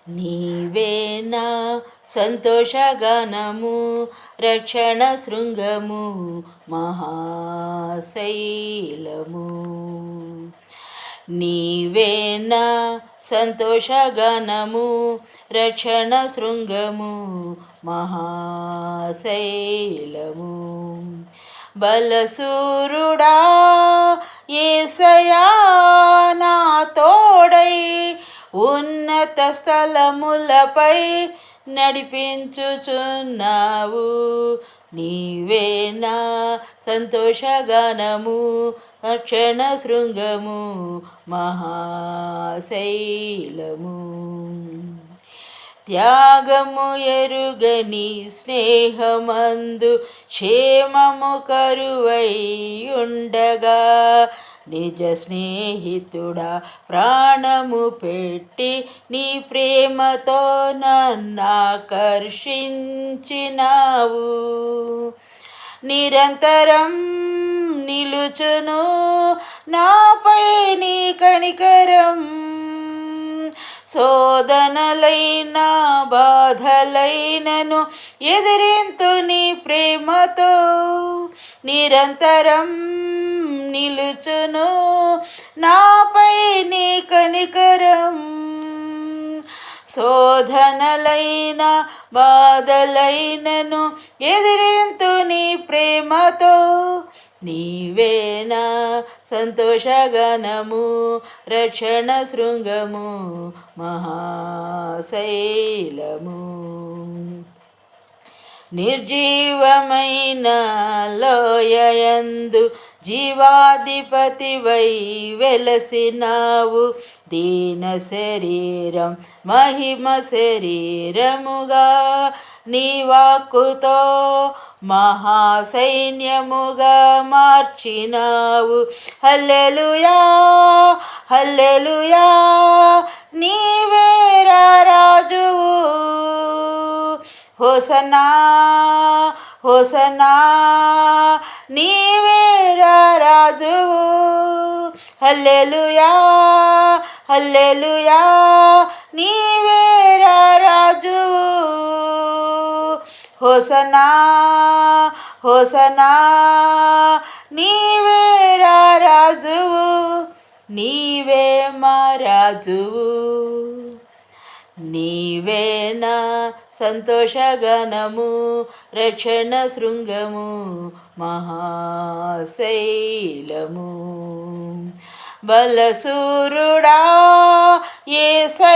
నీవేనా సంతోషగానము రక్షణ శృంగము మహాశైలము. నీవేనా సంతోషగానము రక్షణ శృంగము మహాశైలము. బలసూరుడా యేసయ్యా నా తోడై ఉన్నత స్థలములపై నడిపించుచున్నావు. నీవేనా సంతోషగానము రక్షణ శృంగము మహాశైలము. త్యాగము ఎరుగని స్నేహమందు క్షేమము కరువై ఉండగా నిజ స్నేహితుడా ప్రాణము పెట్టి నీ ప్రేమతో నన్నాకర్షించినావు. నిరంతరం నిలుచును నాపై నీ కనికరం. శోధనలైన బాధలైనను ఎదిరింతు నీ ప్రేమతో. నిరంతరం నిలుచును నాపై నీ కనికరం. శోధనలైన బాధలైనను ఎదిరింతు నీ ప్రేమతో. నీవేనా సంతోషగానము రక్షణ శృంగము మహాశైలము. నిర్జీవమైన లోయయందు జీవాధిపతివై వెలసినావు. దీన శరీరం మహిమ శరీరముగా నీ వాక్కుతో మహాసైన్యముగా మార్చినావు. హల్లెలూయా హల్లెలూయా నీవే రాజువు. హోసన్నా హోసన్నా నీవే రాజువు. హల్లెలూయా హల్లెలూయా నీవే రాజువు. హోసన్నా హోసన్నా నీవే రాజువు. నీవే మా రాజువు. నీవేనా సంతోషగానము రక్షణ శృంగము మహాశైలము. బలసూరుడా యేసయ్యా